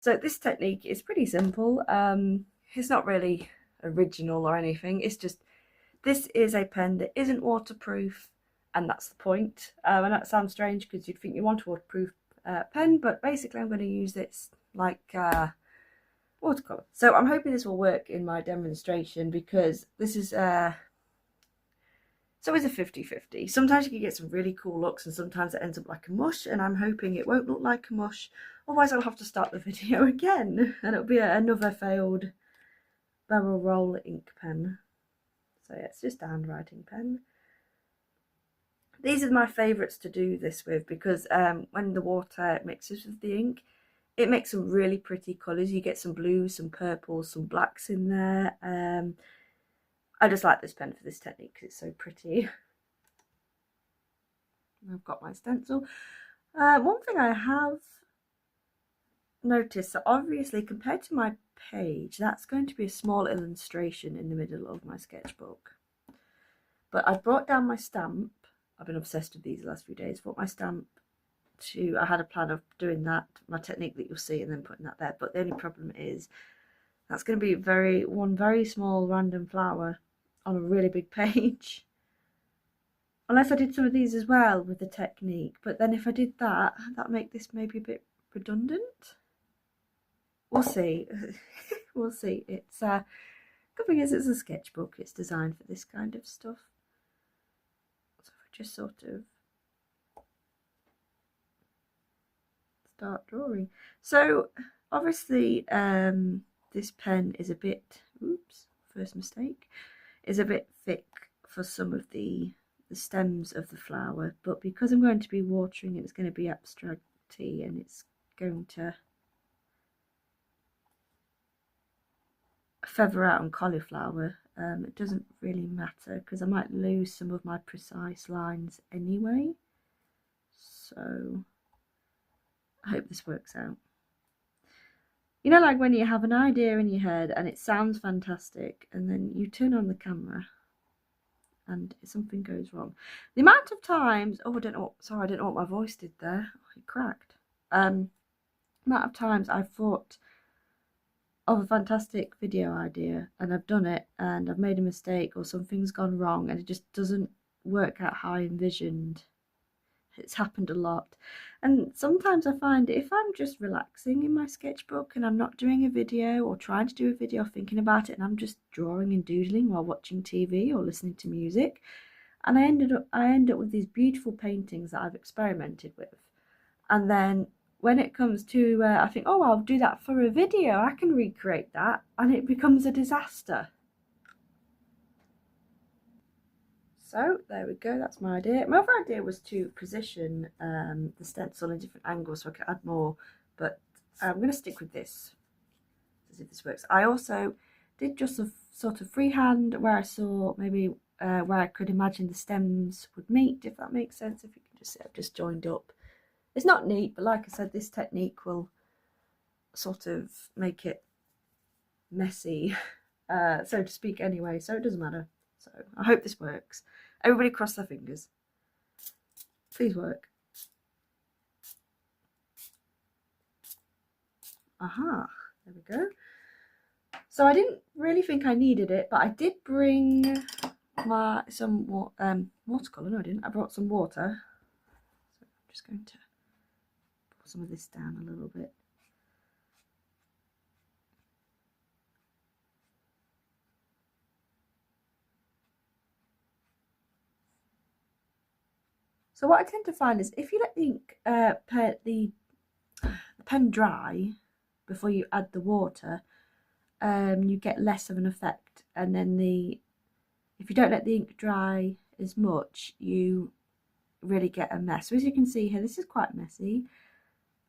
So this technique is pretty simple. It's not really original or anything. It's just, this is a pen that isn't waterproof, and that's the point. And that sounds strange because you'd think you want a waterproof pen, but basically I'm going to use this like watercolour. So I'm hoping this will work in my demonstration, because this is so it's a 50-50. Sometimes you can get some really cool looks, and sometimes it ends up like a mush, and I'm hoping it won't look like a mush. Otherwise I'll have to start the video again, and it'll be another failed barrel roll ink pen. So yeah, it's just a handwriting pen. These are my favourites to do this with, because when the water mixes with the ink, it makes some really pretty colours. You get some blues, some purples, some blacks in there. I just like this pen for this technique because it's so pretty. I've got my stencil. One thing I have noticed, so obviously compared to my page, that's going to be a small illustration in the middle of my sketchbook. But I brought down my stamp. I've been obsessed with these the last few days. Brought my stamp to, I had a plan of doing that, my technique that you'll see, and then putting that there. But the only problem is that's going to be one very small random flower on a really big page. Unless I did some of these as well with the technique. But then if I did that, that'd make this maybe a bit redundant. We'll see. We'll see. It's good thing is it's a sketchbook. It's designed for this kind of stuff. So if I just sort of start drawing. So obviously this pen is a bit, oops, first mistake, is a bit thick for some of the stems of the flower, but because I'm going to be watering it, it's going to be abstracty, and it's going to feather out on cauliflower. It doesn't really matter because I might lose some of my precise lines anyway, so I hope this works out. You know, like when you have an idea in your head and it sounds fantastic, and then you turn on the camera and something goes wrong. The amount of times, oh, I don't know, sorry, I don't know what my voice did there. Oh, it cracked. The amount of times I've thought of a fantastic video idea and I've done it and I've made a mistake, or something's gone wrong and it just doesn't work out how I envisioned. It's happened a lot. And sometimes I find if I'm just relaxing in my sketchbook and I'm not doing a video or trying to do a video, thinking about it, and I'm just drawing and doodling while watching TV or listening to music, and I end up with these beautiful paintings that I've experimented with. And then when it comes to I think, oh, I'll do that for a video, I can recreate that, and it becomes a disaster. So there we go, that's my idea. My other idea was to position the stencil in different angles so I could add more, but I'm going to stick with this to see if this works. I also did just a sort of freehand where I saw maybe where I could imagine the stems would meet, if that makes sense. If you can just see, I've just joined up. It's not neat, but like I said, this technique will sort of make it messy, so to speak, anyway, so it doesn't matter. So I hope this works. Everybody cross their fingers. Please work. Aha, there we go. So I didn't really think I needed it, but I did bring some watercolour. No, I didn't. I brought some water. So I'm just going to put some of this down a little bit. So what I tend to find is if you let the ink, the pen dry before you add the water, you get less of an effect. And then if you don't let the ink dry as much, you really get a mess. So as you can see here, this is quite messy.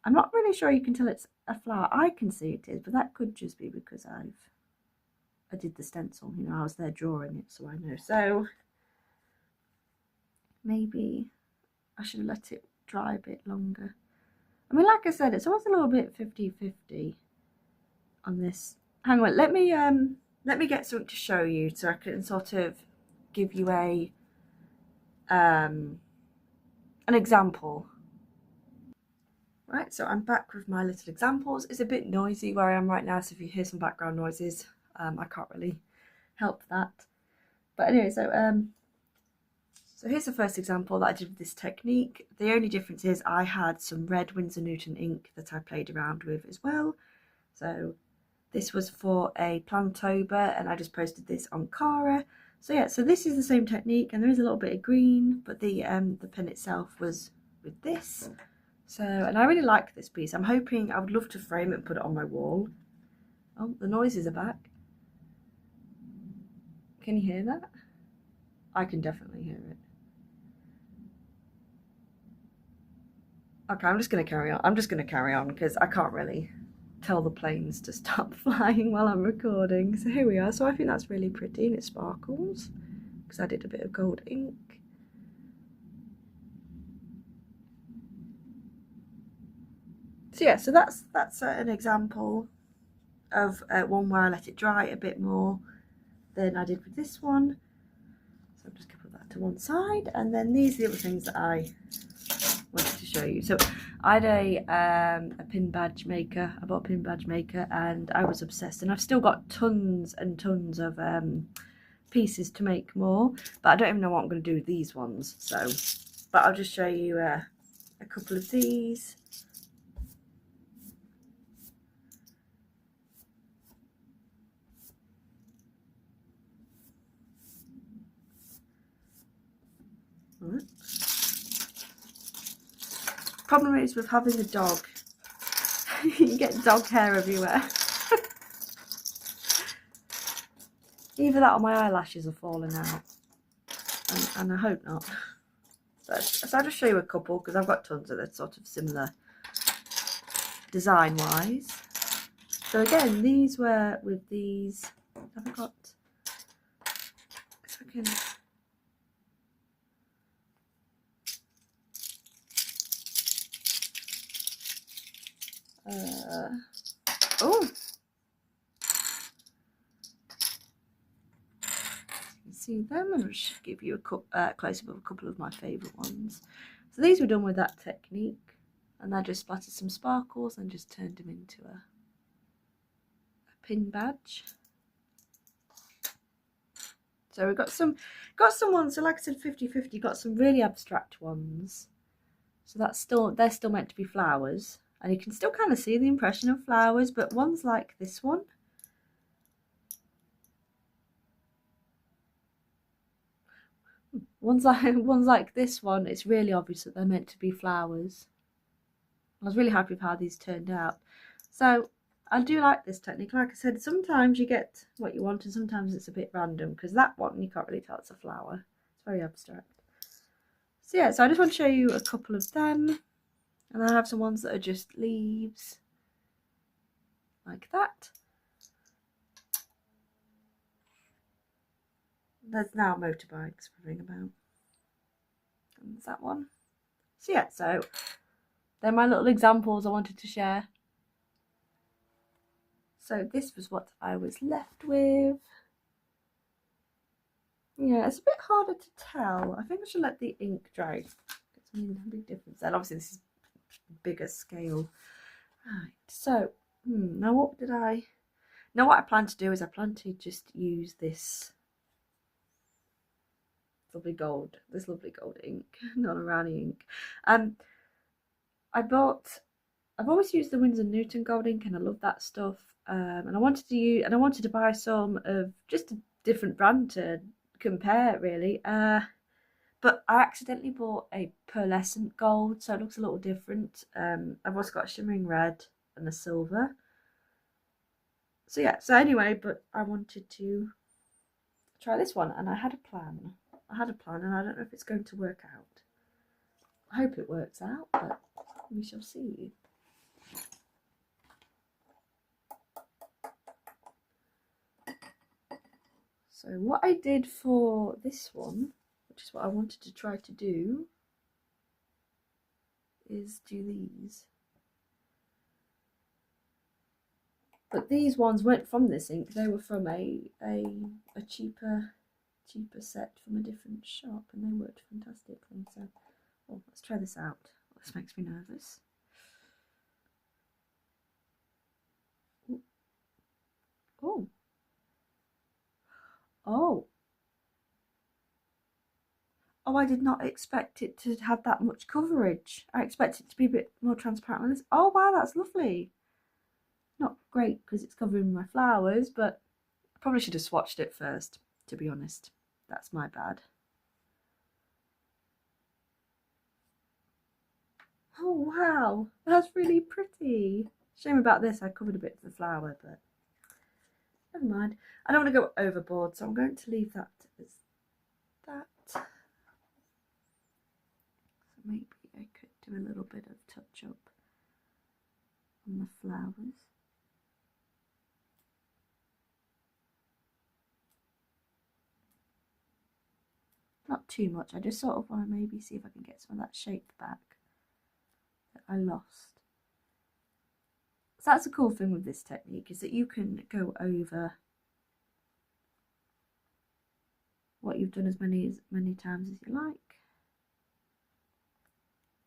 I'm not really sure you can tell it's a flower. I can see it is, but that could just be because I did the stencil. You know, I was there drawing it, so I know. So maybe I should have let it dry a bit longer. I mean, like I said, it's always a little bit 50-50 on this. Hang on, let me get something to show you so I can sort of give you an example. Right, so I'm back with my little examples. It's a bit noisy where I am right now, so if you hear some background noises, I can't really help that. But anyway, so here's the first example that I did with this technique. The only difference is I had some red Winsor Newton ink that I played around with as well. So this was for a Plantober, and I just posted this on Cara. So yeah, so this is the same technique, and there is a little bit of green, but the pen itself was with this. So, and I really like this piece. I would love to frame it and put it on my wall. Oh, the noises are back. Can you hear that? I can definitely hear it. Okay, I'm just going to carry on. I'm just going to carry on because I can't really tell the planes to stop flying while I'm recording. So here we are. So I think that's really pretty, and it sparkles because I did a bit of gold ink. So yeah, so that's an example of one where I let it dry a bit more than I did with this one. So I'm just going to put that to one side, and then these are the other things that I wanted to show you. So I had a pin badge maker. I bought a pin badge maker, and I was obsessed, and I've still got tons and tons of pieces to make more, but I don't even know what I'm going to do with these ones. So, but I'll just show you a couple of these. Right. Problem is with having a dog, you get dog hair everywhere. Either that or my eyelashes are falling out, and I hope not. So I'll just show you a couple because I've got tons of that sort of similar design wise. So again, these were with these. I've got. If I can. Oh. See them, and I'll just give you a close-up of a couple of my favourite ones. So these were done with that technique, and I just splattered some sparkles and just turned them into a pin badge. So we've got some ones, so like I said, 50-50, got some really abstract ones. So they're still meant to be flowers, and you can still kind of see the impression of flowers, but ones like this one, ones like this one, it's really obvious that they're meant to be flowers. I was really happy with how these turned out. So I do like this technique. Like I said, sometimes you get what you want, and sometimes it's a bit random, because that one you can't really tell it's a flower. It's very abstract. So yeah, so I just want to show you a couple of them, and I have some ones that are just leaves like that. There's now motorbikes moving about. And there's that one. So yeah, so they're my little examples I wanted to share. So this was what I was left with. Yeah, it's a bit harder to tell. I think I should let the ink dry. It's a big difference there. Obviously this is bigger scale. Right, so now what I plan to do is I plan to just use this lovely gold ink, not a Rani ink. I've always used the Winsor Newton gold ink, and I love that stuff. And I wanted to buy some of just a different brand to compare, really. But I accidentally bought a pearlescent gold, so it looks a little different. I've also got a shimmering red and a silver. So yeah, so anyway, but I wanted to try this one, and I had a plan. And I don't know if it's going to work out. I hope it works out, but we shall see. So what I did for this one, which is what I wanted to try to do, is do these. But these ones weren't from this ink, they were from a cheaper set from a different shop, and they worked fantastically. So let's try this out. This makes me nervous. Oh, I did not expect it to have that much coverage. I expected it to be a bit more transparent than this. Oh wow, that's lovely. Not great because it's covering my flowers, but I probably should have swatched it first, to be honest. That's my bad. Oh wow, that's really pretty. Shame about this, I covered a bit of the flower, but never mind. I don't want to go overboard, so I'm going to leave that as that. So maybe I could do a little bit of touch up on the flowers. Not too much, I just sort of want to maybe see if I can get some of that shape back that I lost. So that's the cool thing with this technique, is that you can go over what you've done as many times as you like.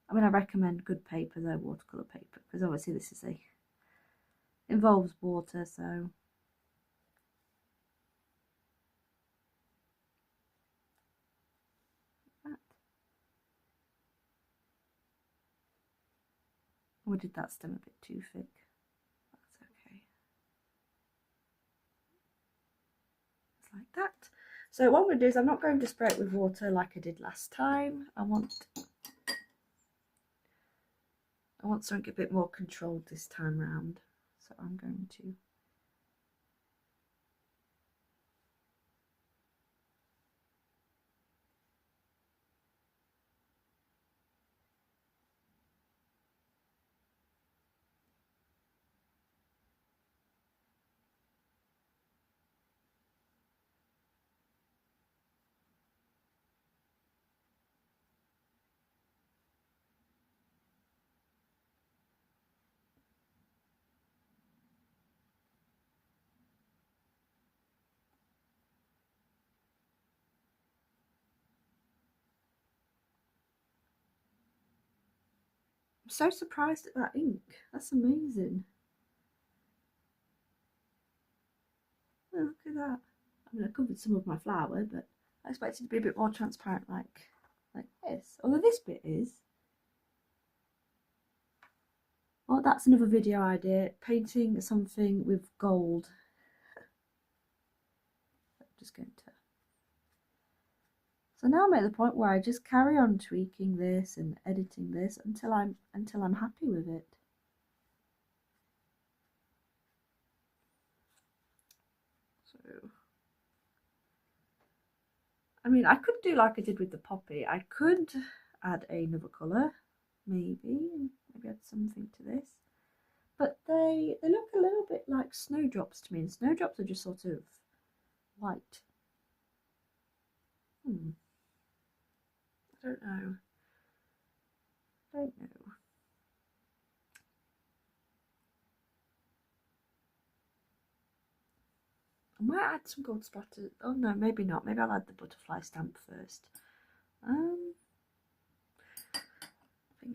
I mean, I recommend good paper though, watercolour paper, because obviously this is involves water, so that. Or did that stem a bit too thick? That's okay. It's like that. So what I'm going to do is I'm not going to spray it with water like I did last time. I want something a bit more controlled this time round. So I'm going to I'm so surprised at that ink. That's amazing. Oh, look at that. I mean, I covered some of my flower, but I expected it to be a bit more transparent like this. Although this bit is. Oh, that's another video idea. Painting something with gold. I'm just going to. So now I'm at the point where I just carry on tweaking this and editing this until I'm happy with it. So, I mean, I could do like I did with the poppy. I could add another colour, maybe add something to this. But they look a little bit like snowdrops to me, and snowdrops are just sort of white. I don't know. I might add some gold splatter. Oh no, maybe not. Maybe I'll add the butterfly stamp first. Thing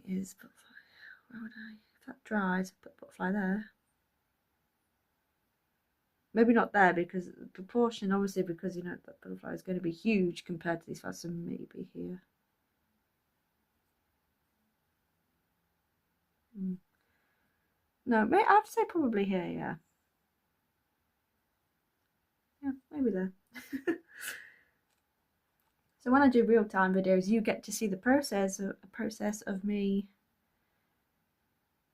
is, butterfly. Where would I? If that dries, put butterfly there. Maybe not there because the proportion, obviously, because you know that butterfly is going to be huge compared to these flowers. So maybe here. No, I'd have to say probably here. Yeah. Yeah, maybe there. So when I do real-time videos, you get to see the process of me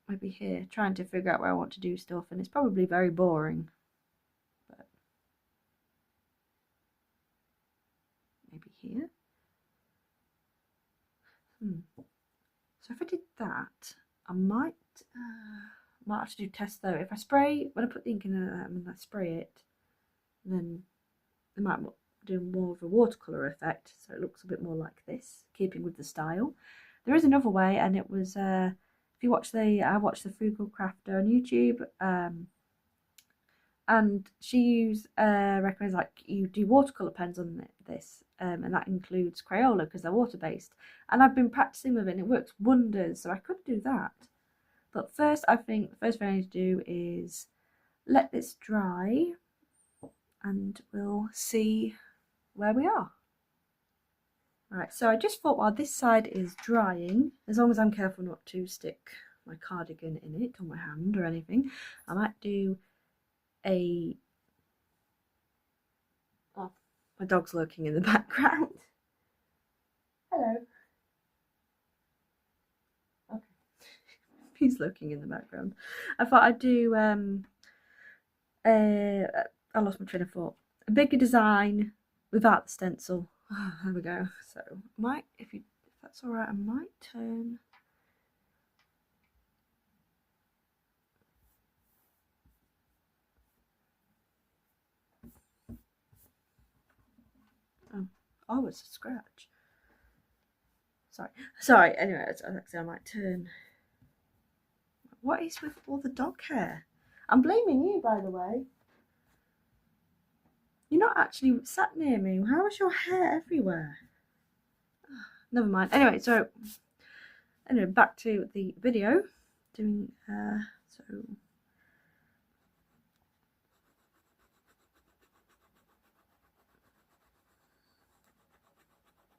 maybe here trying to figure out where I want to do stuff, and it's probably very boring, but maybe here. So if I did that, I might have to do tests though. If I spray, when I put the ink in and I spray it, then it might do more of a watercolour effect, so it looks a bit more like this, keeping with the style. There is another way, and it was if you watch I watched the Frugal Crafter on YouTube, and she recommends like you do watercolour pens on this, and that includes Crayola because they're water based. And I've been practicing with it, and it works wonders. So I could do that, but first I think the first thing I need to do is let this dry and we'll see where we are. Right, so I just thought while this side is drying, as long as I'm careful not to stick my cardigan in it on my hand or anything, I might do a... Oh, my dog's lurking in the background. Hello. Okay. He's lurking in the background. I thought I'd do I lost my train of thought. A bigger design without the stencil. Oh, there we go. So I might, if that's all right, I might turn. Oh, it's a scratch. Sorry. Anyway, I might turn. What is with all the dog hair? I'm blaming you, by the way. You're not actually sat near me. How is your hair everywhere? Never mind. Anyway, back to the video. Doing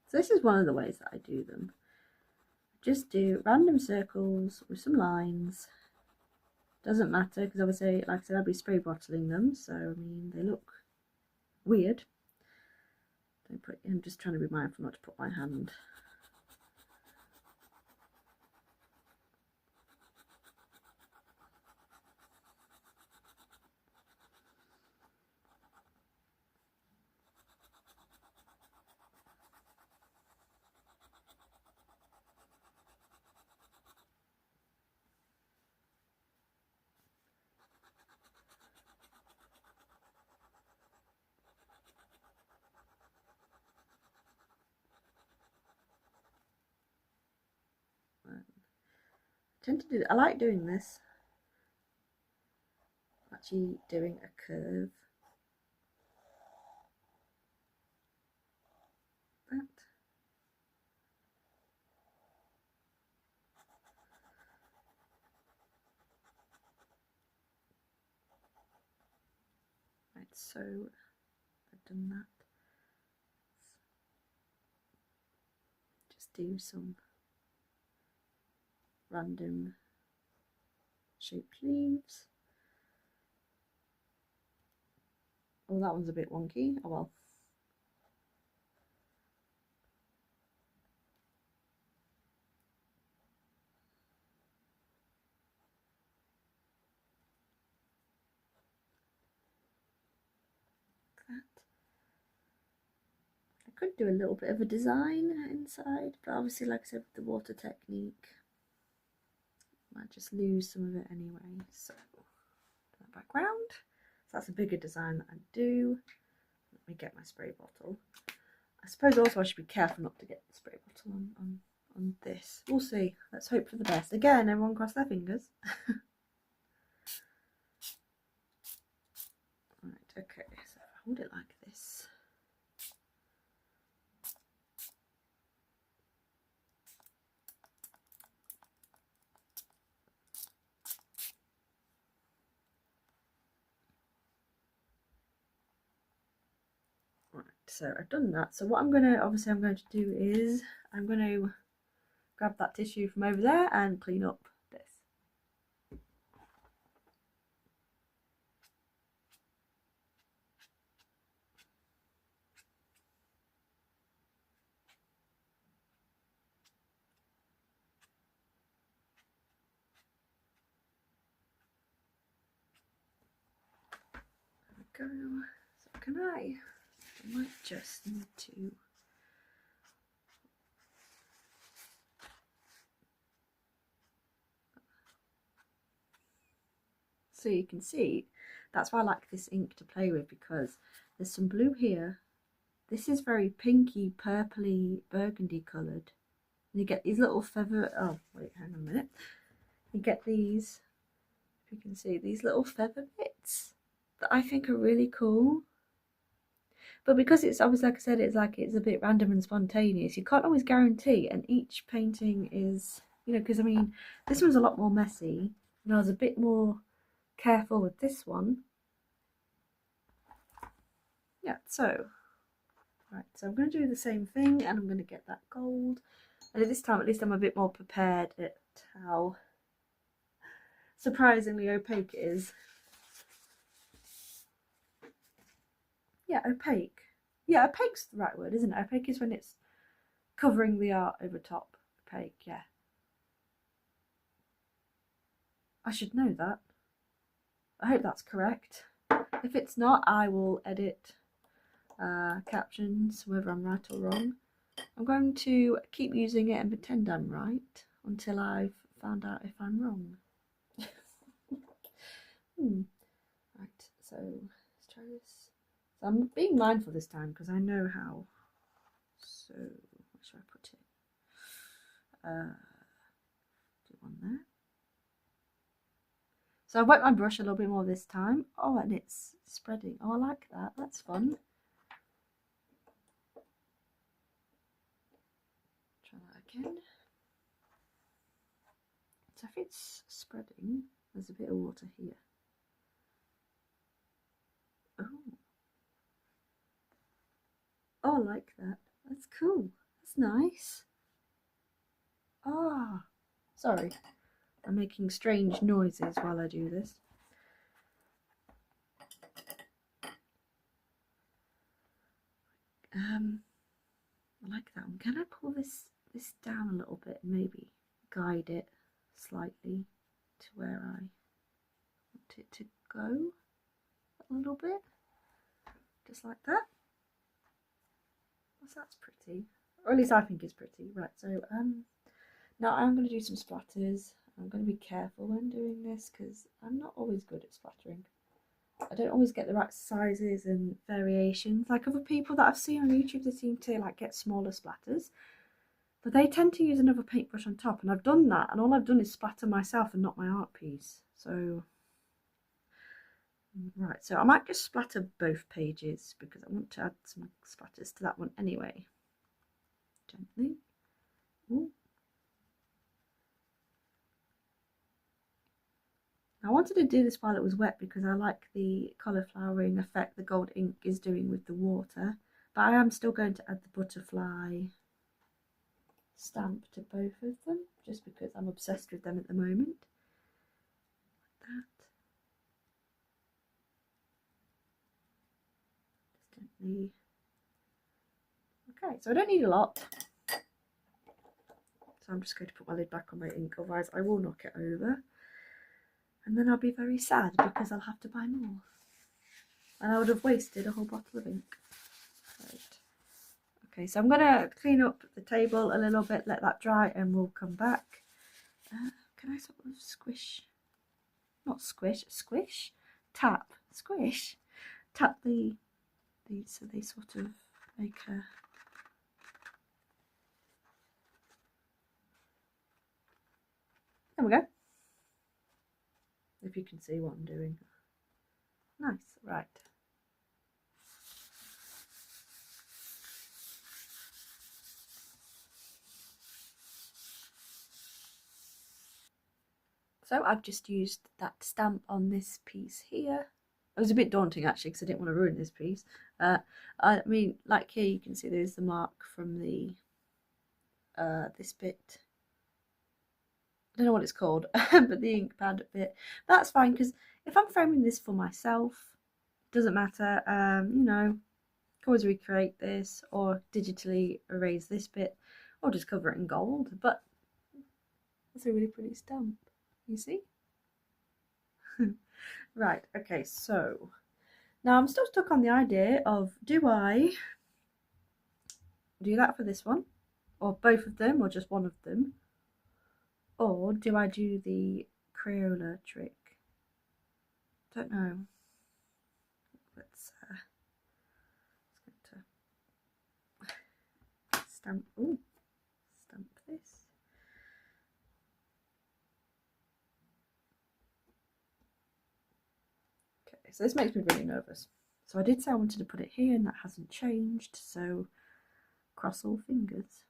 So this is one of the ways that I do them. Just do random circles with some lines. Doesn't matter because obviously, like I said, I'll be spray bottling them, so I mean they look weird. I'm just trying to be mindful not to put my hand. I like doing this. Actually doing a curve. That. Right, so I've done that. Just do some random shaped leaves. Oh, that one's a bit wonky. Oh well. That. I could do a little bit of a design inside, but obviously, like I said, with the water technique, I might just lose some of it anyway. So, that background. So that's a bigger design that I do. Let me get my spray bottle. I suppose also I should be careful not to get the spray bottle on this. We'll see. Let's hope for the best. Again, everyone cross their fingers. Right, okay, so I hold it like this. Right, so I've done that. So what I'm going to do is I'm going to grab that tissue from over there and clean up this. There we go. So can I might just need to so you can see that's why I like this ink to play with, because there's some blue here. This is very pinky, purpley, burgundy coloured. And you get these little feather. Oh wait, hang on a minute. You get these. If you can see these little feather bits that I think are really cool. But because it's obviously, like I said, it's a bit random and spontaneous. You can't always guarantee, and each painting is, because I mean, this one's a lot more messy, and I was a bit more careful with this one. yeah, so right, so I'm going to do the same thing, and I'm going to get that gold. And this time at least I'm a bit more prepared at how surprisingly opaque it is. Yeah, opaque. Yeah, opaque's the right word, isn't it? Opaque is when it's covering the art over top. Opaque, yeah. I should know that. I hope that's correct. If it's not, I will edit captions whether I'm right or wrong. I'm going to keep using it and pretend I'm right until I've found out if I'm wrong. Right, so let's try this. So I'm being mindful this time because I know how. So where should I put it? Do one there. So I wet my brush a little bit more this time. Oh, and it's spreading. Oh, I like that. That's fun. Try that again. So if it's spreading, there's a bit of water here. Oh. Oh, I like that. That's cool. That's nice. Ah. Sorry. I'm making strange noises while I do this. I like that one. Can I pull this down a little bit and maybe guide it slightly to where I want it to go a little bit? Just like that. So that's pretty. Or at least I think it's pretty. Right, so now I'm going to do some splatters. I'm going to be careful when doing this because I'm not always good at splattering. I don't always get the right sizes and variations. Like other people that I've seen on YouTube, they seem to like get smaller splatters, but they tend to use another paintbrush on top, and I've done that, and all I've done is splatter myself and not my art piece. So right, so I might just splatter both pages because I want to add some splatters to that one anyway. Gently. Ooh. I wanted to do this while it was wet because I like the cauliflowering effect the gold ink is doing with the water, but I am still going to add the butterfly stamp to both of them just because I'm obsessed with them at the moment. Like that. Just gently. Okay, so I don't need a lot. So I'm just going to put my lid back on my ink, otherwise I will knock it over. And then I'll be very sad because I'll have to buy more. And I would have wasted a whole bottle of ink. Right. Okay, so I'm going to clean up the table a little bit, let that dry, and we'll come back. Can I sort of squish? Not squish, squish? Tap, squish. Tap these so they sort of make a... There we go. If you can see what I'm doing. Nice, right. So I've just used that stamp on this piece here. It was a bit daunting actually because I didn't want to ruin this piece. I mean, like here you can see there's the mark from the this bit. I don't know what it's called, but the ink pad bit. That's fine because if I'm framing this for myself, doesn't matter. You know, can always recreate this or digitally erase this bit or just cover it in gold. But that's a really pretty stamp. You see? Right, okay, so now I'm still stuck on the idea of, do I do that for this one, or both of them, or just one of them, or do I do the Crayola trick? Don't know. Let's stamp. Ooh, stamp this. Okay, so this makes me really nervous. So I did say I wanted to put it here, and that hasn't changed. So cross all fingers.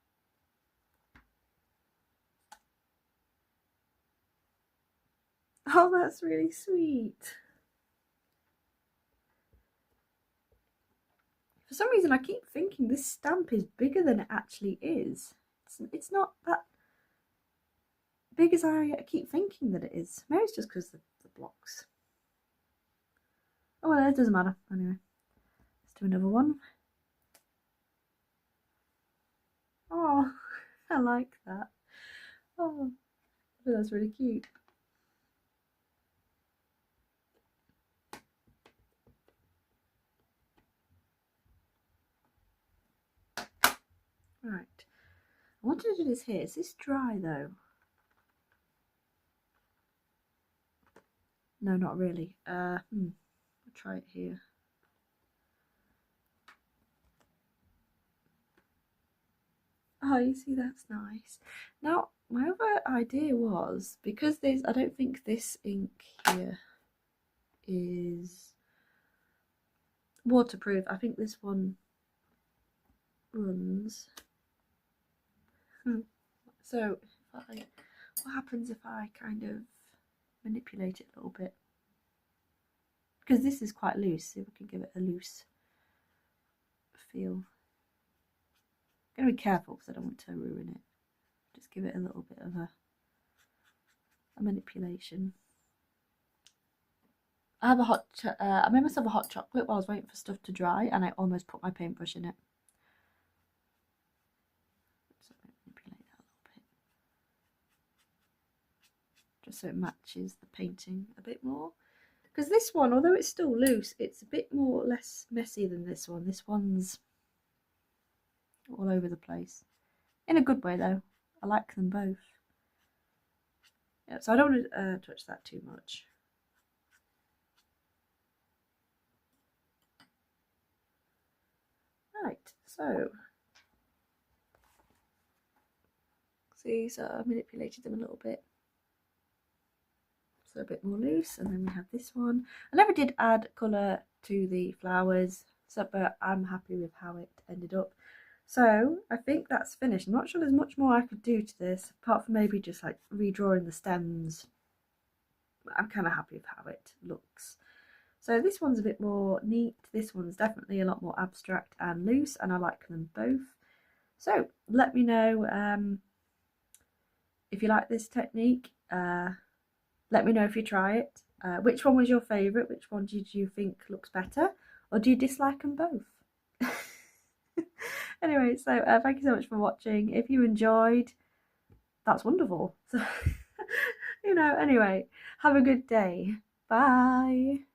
Oh, that's really sweet. some reason I keep thinking this stamp is bigger than it actually is. It's not that big as I keep thinking that it is. Maybe it's just because the blocks. Oh well, it doesn't matter. Anyway, let's do another one. Oh, I like that. Oh, that's really cute. Right, I wanted to do this here. Is this dry though? No, not really. I'll try it here. Oh, you see, that's nice. Now, my other idea was, because this, I don't think this ink here is waterproof. I think this one runs. So, what happens if I kind of manipulate it a little bit? Because this is quite loose, see if we can give it a loose feel. I'm going to be careful because I don't want to ruin it. Just give it a little bit of a manipulation. I have I made myself a hot chocolate while I was waiting for stuff to dry, and I almost put my paintbrush in it. So manipulate that a little bit, just so it matches the painting a bit more. Because this one, although it's still loose, it's a bit less messy than this one. This one's all over the place. In a good way though. I like them both. Yeah, so I don't want to touch that too much. Right, so see, so I manipulated them a little bit. So a bit more loose, and then we have this one. I never did add colour to the flowers, so but I'm happy with how it ended up. So I think that's finished. I'm not sure there's much more I could do to this, apart from maybe just like redrawing the stems. I'm kind of happy with how it looks. So this one's a bit more neat. This one's definitely a lot more abstract and loose, and I like them both. So let me know if you like this technique. Let me know if you try it. Which one was your favourite? Which one did you think looks better? Or do you dislike them both? Anyway, so thank you so much for watching. If you enjoyed, that's wonderful. So, anyway, have a good day. Bye.